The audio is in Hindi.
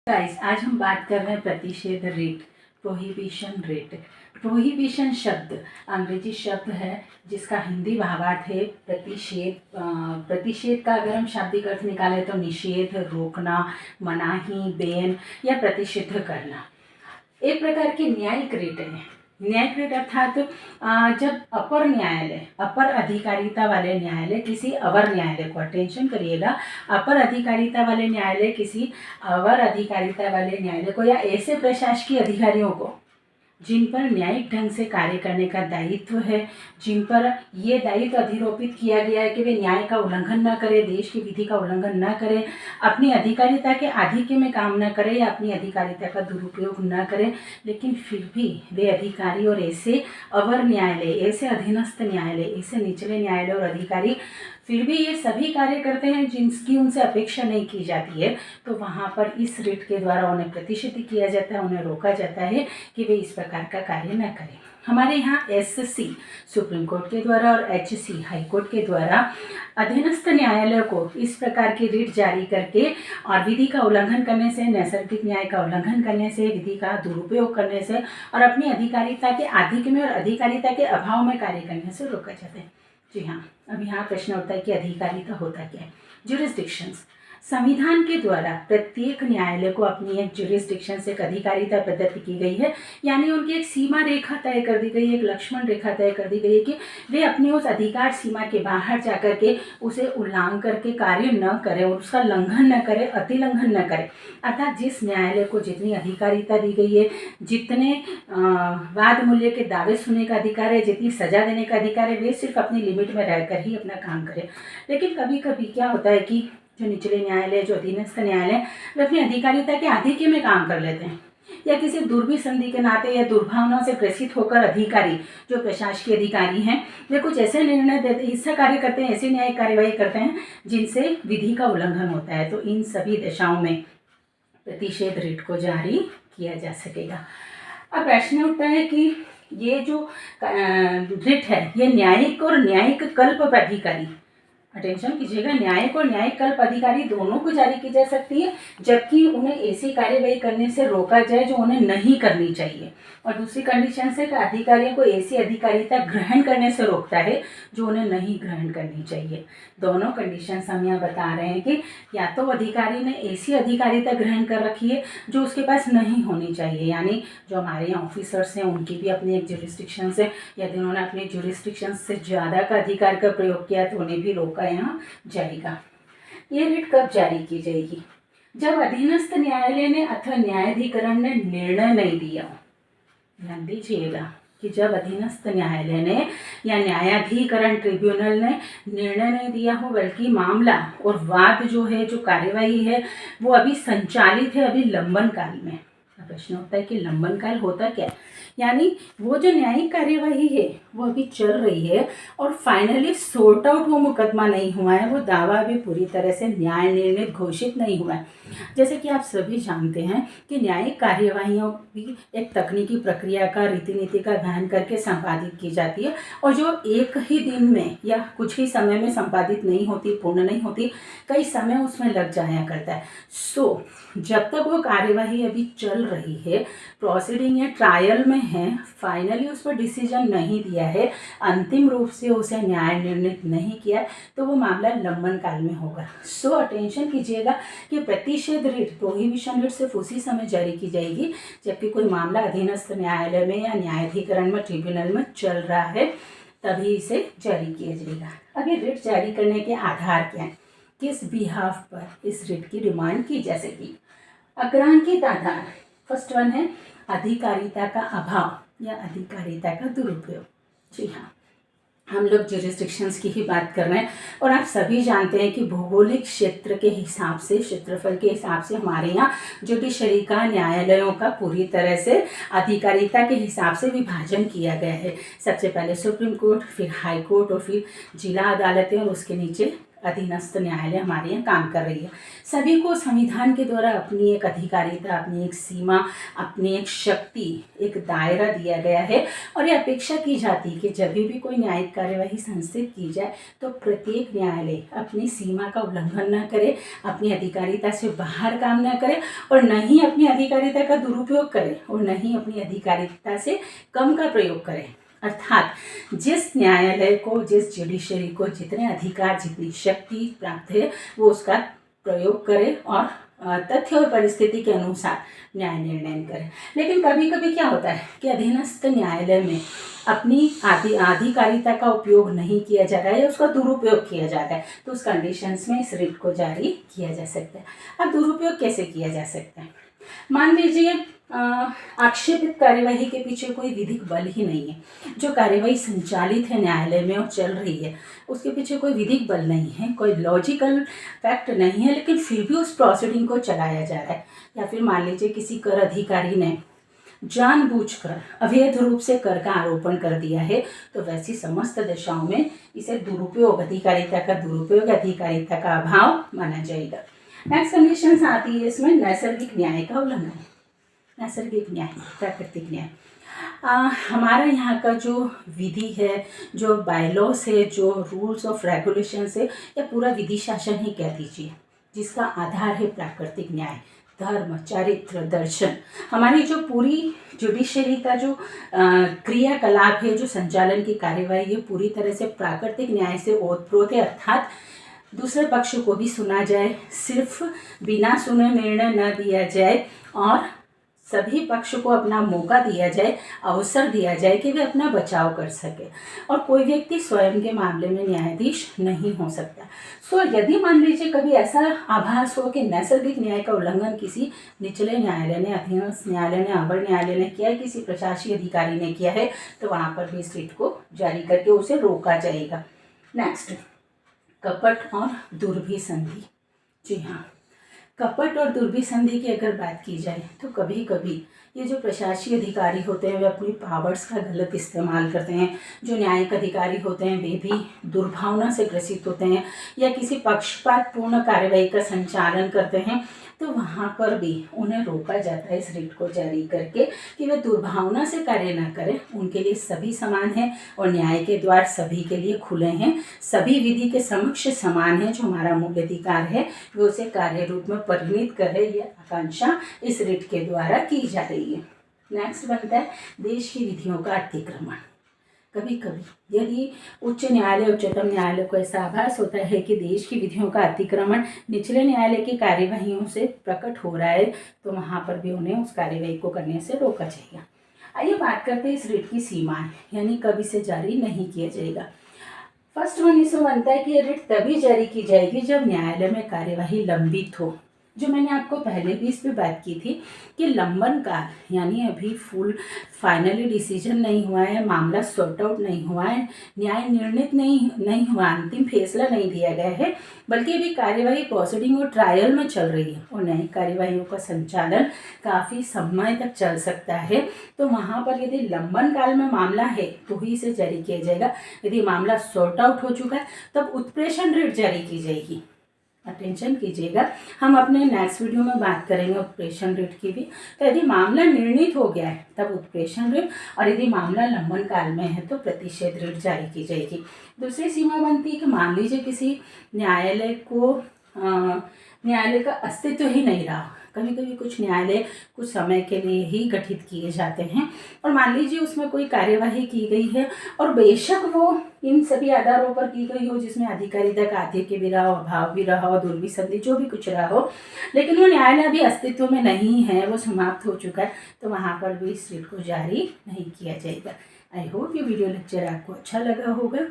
गाइस, आज हम बात कर रहे हैं प्रतिषेध रेट, प्रोहिबिशन रेट। प्रोहिबिशन शब्द अंग्रेजी शब्द है जिसका हिंदी भावार्थ है प्रतिषेध। प्रतिषेध का अगर हम शाब्दिक अर्थ निकालें तो निषेध, रोकना, मनाही, बैन या प्रतिषिद्ध करना। एक प्रकार के न्यायिक रेट है। न्यायिक रेट अर्थात जब अपर न्यायालय, अपर अधिकारिता वाले न्यायालय किसी अवर न्यायालय को, अटेंशन करिएगा, अपर अधिकारिता वाले न्यायालय किसी अवर अधिकारिता वाले न्यायालय को या ऐसे प्रशासकीय अधिकारियों को जिन पर न्यायिक ढंग से कार्य करने का दायित्व है, जिन पर ये दायित्व अधिरोपित किया गया है कि वे न्याय का उल्लंघन न करें, देश की विधि का उल्लंघन न करें, अपनी अधिकारिता के आधिक्य में काम न करें या अपनी अधिकारिता का दुरुपयोग न करें, लेकिन फिर भी वे अधिकारी और ऐसे अवर न्यायालय, ऐसे अधीनस्थ न्यायालय, ऐसे निचले न्यायालय और अधिकारी फिर भी ये सभी कार्य करते हैं जिनकी उनसे अपेक्षा नहीं की जाती है, तो वहाँ पर इस रिट के द्वारा उन्हें प्रतिषिद्ध किया जाता है, उन्हें रोका जाता है कि वे इस प्रकार का कार्य न करें। हमारे यहाँ एससी सुप्रीम कोर्ट के द्वारा और एचसी हाई कोर्ट के द्वारा अधीनस्थ न्यायालय को इस प्रकार की रिट जारी करके और विधि का उल्लंघन करने से, नैसर्गिक न्याय का उल्लंघन करने से, विधि का दुरुपयोग करने से और अपनी अधिकारिता के आधिक्य में और अधिकारिता के अभाव में कार्य करने से रोका जाता है। जी हाँ, अब यहाँ प्रश्न उठता है कि अधिकारिता होता क्या है। ज्यूरिसडिक्शंस, संविधान के द्वारा प्रत्येक न्यायालय को अपनी एक ज्यूरिसडिक्शन से एक अधिकारिता प्रदत्त की गई है, यानी उनकी एक सीमा रेखा तय कर दी गई है, एक लक्ष्मण रेखा तय कर दी गई है कि वे अपनी उस अधिकार सीमा के बाहर जाकर के उसे उल्लंघन करके कार्य न करें और उसका लंघन न करें, अतिलंघन न करें। अर्थात जिस न्यायालय को जितनी अधिकारिता दी गई है, जितने वाद मूल्य के दावे सुनने का अधिकार है, जितनी सजा देने का अधिकार है, वे सिर्फ अपनी लिमिट में रहकर ही अपना काम करें। लेकिन कभी कभी क्या होता है कि जो निचले न्यायालय, जो अधीनस्थ न्यायालय, वे अपनी अधिकारिता के आधिक्य में काम कर लेते हैं या किसी दुर्विसंधि के नाते या दुर्भावना से ग्रसित होकर अधिकारी, जो प्रशासकीय अधिकारी हैं, वे कुछ ऐसे निर्णय देते, ऐसा कार्य करते हैं, ऐसी न्यायिक कार्यवाही करते हैं जिनसे विधि का उल्लंघन होता है। तो इन सभी दशाओं में प्रतिषेध रिट को जारी किया जा सकेगा। अब प्रश्न उठता है कि ये जो रिट है, ये न्यायिक और न्यायिक कल्प प्राधिकारी, अटेंशन कीजिएगा, न्यायिक और न्यायिक कल्प अधिकारी दोनों को जारी की जा सकती है, जबकि उन्हें ऐसी कार्यवाही करने से रोका जाए जो उन्हें नहीं करनी चाहिए। और दूसरी कंडीशन से अधिकारियों को ऐसी अधिकारिता ग्रहण करने से रोकता है जो उन्हें नहीं ग्रहण करनी चाहिए। दोनों कंडीशंस हम यहाँ बता रहे हैं कि या तो अधिकारी ने ऐसी अधिकारिता ग्रहण कर रखी है जो उसके पास नहीं होनी चाहिए, यानी जो हमारे यहाँ ऑफिसर्स हैं उनकी भी अपनी एक ज्यूरिसडिक्शन है, यदि उन्होंने अपनी ज्यूरिसडिक्शन से ज़्यादा का अधिकार का प्रयोग किया तो उन्हें भी रोका यहाँ जाएगा। ये रिट कब जारी की जाएगी? जब अधीनस्थ न्यायालय ने अथवा न्यायाधिकरण ने निर्णय नहीं दिया हो। ध्यान दीजिएगा कि जब अधीनस्थ न्यायालय ने या न्यायाधिकरण ट्रिब्यूनल ने निर्णय नहीं दिया हो, बल्कि मामला और वाद जो है, जो कार्यवाही है, वो अभी संचालित है, अभी लंबन काल में। प्रश्न होता है कि लंबन काल होता क्या है? यानी वो जो न्यायिक कार्यवाही है वो अभी चल रही है और फाइनली सॉर्ट आउट वो मुकदमा नहीं हुआ है, वो दावा अभी पूरी तरह से न्याय निर्णित घोषित नहीं हुआ है। जैसे कि आप सभी जानते हैं कि न्यायिक कार्यवाहियों भी एक तकनीकी प्रक्रिया का, रीति नीति का ध्यान करके संपादित की जाती है और जो एक ही दिन में या कुछ ही समय में संपादित नहीं होती, पूर्ण नहीं होती, कई समय उसमें लग जाया करता है। सो जब तक वो कार्यवाही अभी चल रही है, प्रोसीडिंग या ट्रायल में है, फाइनली उस पर डिसीजन नहीं दिया है, अंतिम रूप से उसे न्याय निर्णित नहीं किया, तो वो मामला लंबन काल में होगा। सो अटेंशन कीजिएगा कि प्रतिषेध रिट, प्रोहिबिशन रिट सिर्फ उसी समय जारी की जाएगी जबकि कोई मामला अधीनस्थ न्यायालय में या न्यायाधिकरण में, ट्रिब्यूनल में चल रहा है, तभी इसे जारी किया जाएगा। अब ये रिट जारी करने के आधार क्या हैं, किस बिहाफ पर इस रिट की डिमांड की जा सकेगी? अग्रांकित आधार, फर्स्ट वन है अधिकारिता का अभाव या अधिकारिता का दुरुपयोग। जी हाँ, हम लोग ज्यूरिसडिक्शंस की ही बात कर रहे हैं और आप सभी जानते हैं कि भौगोलिक क्षेत्र के हिसाब से, क्षेत्रफल के हिसाब से हमारे यहाँ जुडिशरी का, न्यायालयों का पूरी तरह से अधिकारिता के हिसाब से विभाजन किया गया है। सबसे पहले सुप्रीम कोर्ट, फिर हाई कोर्ट और फिर जिला अदालतें और उसके नीचे अधीनस्थ न्यायालय हमारे यहाँ काम कर रही है। सभी को संविधान के द्वारा अपनी एक अधिकारिता, अपनी एक सीमा, अपनी एक शक्ति, एक दायरा दिया गया है और ये अपेक्षा की जाती है कि जब भी कोई न्यायिक कार्यवाही संस्थित की जाए तो प्रत्येक न्यायालय अपनी सीमा का उल्लंघन न करे, अपनी अधिकारिता से बाहर काम न करे और न ही अपनी अधिकारिता का दुरुपयोग करे और न ही अपनी अधिकारिता से कम का प्रयोग करे। अर्थात जिस न्यायालय को, जिस जुडिशरी को जितने अधिकार, जितनी शक्ति प्राप्त है वो उसका प्रयोग करे और तथ्य और परिस्थिति के अनुसार न्याय निर्णय करे। लेकिन कभी कभी क्या होता है कि अधीनस्थ न्यायालय में अपनी अधिकारिता का उपयोग नहीं किया जा रहा है या उसका दुरुपयोग किया जा रहा है, तो उस कंडीशंस में इस रिट को जारी किया जा सकता है। अब दुरुपयोग कैसे किया जा सकता है? मान लीजिए आक्षेपित कार्यवाही के पीछे कोई विधिक बल ही नहीं है, जो कार्यवाही संचालित है न्यायालय में और चल रही है उसके पीछे कोई विधिक बल नहीं है, कोई लॉजिकल फैक्ट नहीं है, लेकिन फिर भी उस प्रोसीडिंग को चलाया जा रहा है। या फिर मान लीजिए किसी कर अधिकारी ने जानबूझकर अवैध रूप से कर का आरोपण कर दिया है, तो वैसी समस्त दशाओं में इसे दुरुपयोग, अधिकारिता का दुरुपयोग, अधिकारिता का अभाव माना जाएगा। नेक्स्ट कंडीशन आती है इसमें नैसर्गिक न्याय का उल्लंघन। नैसर्गिक न्याय, प्राकृतिक न्याय, हमारा यहाँ का जो विधि है, जो बायलॉस है, जो रूल्स ऑफ रेगुलेशंस है, या पूरा विधि शासन ही कह दीजिए, जिसका आधार है प्राकृतिक न्याय, धर्म, चरित्र, दर्शन। हमारी जो पूरी जुडिशरी का जो क्रियाकलाप है, जो संचालन की कार्यवाही है, पूरी तरह से प्राकृतिक न्याय से ओतप्रोत है। अर्थात दूसरे पक्ष को भी सुना जाए, सिर्फ बिना सुने निर्णय न दिया जाए और सभी पक्ष को अपना मौका दिया जाए, अवसर दिया जाए कि वे अपना बचाव कर सके और कोई व्यक्ति स्वयं के मामले में न्यायाधीश नहीं हो सकता। सो यदि मान लीजिए कभी ऐसा आभास हो कि नैसर्गिक न्याय का उल्लंघन किसी निचले न्यायालय ने, अधीनस्थ न्यायालय ने, अवर न्यायालय ने किया, किसी प्रशासकीय अधिकारी ने किया है, तो वहाँ पर भी इस रिट को जारी करके उसे रोका जाएगा। नेक्स्ट, कपट और दुर्भिसंधि। जी हाँ, कपट और दुर्भिसंधि की अगर बात की जाए तो कभी कभी ये जो प्रशासकीय अधिकारी होते हैं वे अपनी पावर्स का गलत इस्तेमाल करते हैं। जो न्यायिक अधिकारी होते हैं वे भी दुर्भावना से ग्रसित होते हैं या किसी पक्षपातपूर्ण कार्यवाही का संचालन करते हैं, तो वहाँ पर भी उन्हें रोका जाता है इस रिट को जारी करके कि वे दुर्भावना से कार्य न करें। उनके लिए सभी समान हैं और न्याय के द्वार सभी के लिए खुले हैं, सभी विधि के समक्ष समान है। जो हमारा मूल अधिकार है वे उसे कार्य रूप में परिणित करे, यह आकांक्षा इस रिट के द्वारा की जा रही है। नेक्स्ट बनता है देश की विधियों का अतिक्रमण। कभी कभी यदि उच्च न्यायालय, उच्चतम न्यायालय को ऐसा आभास होता है कि देश की विधियों का अतिक्रमण निचले न्यायालय की कार्यवाहियों से प्रकट हो रहा है, तो वहाँ पर भी उन्हें उस कार्यवाही को करने से रोका जाएगा। आइए बात करते हैं इस रिट की सीमाएं, यानी कब इसे जारी नहीं किया जाएगा। फर्स्ट वन इसमें बनता है कि ये रिट तभी जारी की जाएगी जब न्यायालय में कार्यवाही लंबित हो। जो मैंने आपको पहले भी इस पर बात की थी कि लंबन काल यानी अभी फुल फाइनली डिसीजन नहीं हुआ है, मामला सॉर्ट आउट नहीं हुआ है, न्याय निर्णित नहीं हुआ, अंतिम फैसला नहीं दिया गया है, बल्कि अभी कार्यवाही प्रोसीडिंग और ट्रायल में चल रही है और न्यायिक कार्यवाहियों का संचालन काफ़ी समय तक चल सकता है। तो वहाँ पर यदि लंबन काल में मामला है तो ही इसे जारी किया जाएगा। यदि मामला सॉर्ट आउट हो चुका है तब उत्प्रेषण रिट जारी की जाएगी। अटेंशन कीजिएगा, हम अपने नेक्स्ट वीडियो में बात करेंगे उत्प्रेषण रिट की भी। तो यदि मामला निर्णित हो गया है तब उत्प्रेषण रिट, और यदि मामला लंबन काल में है तो प्रतिषेध रिट जारी की जाएगी। दूसरी सीमा बनती है कि मान लीजिए किसी न्यायालय का अस्तित्व ही नहीं रहा। कभी कभी कुछ न्यायालय कुछ समय के लिए ही गठित किए जाते हैं और मान लीजिए उसमें कोई कार्यवाही की गई है और बेशक वो इन सभी आधारों पर की गई हो जिसमें अधिकारिता का आधिक्य भी रहा हो, अभाव भी रहा हो, दुर्भिसंधि जो भी कुछ रहा हो, लेकिन वो न्यायालय अभी अस्तित्व में नहीं है, वो समाप्त हो चुका है, तो वहाँ पर भी इस रिट को जारी नहीं किया जाएगा। आई होप ये वीडियो लेक्चर आपको अच्छा लगा होगा।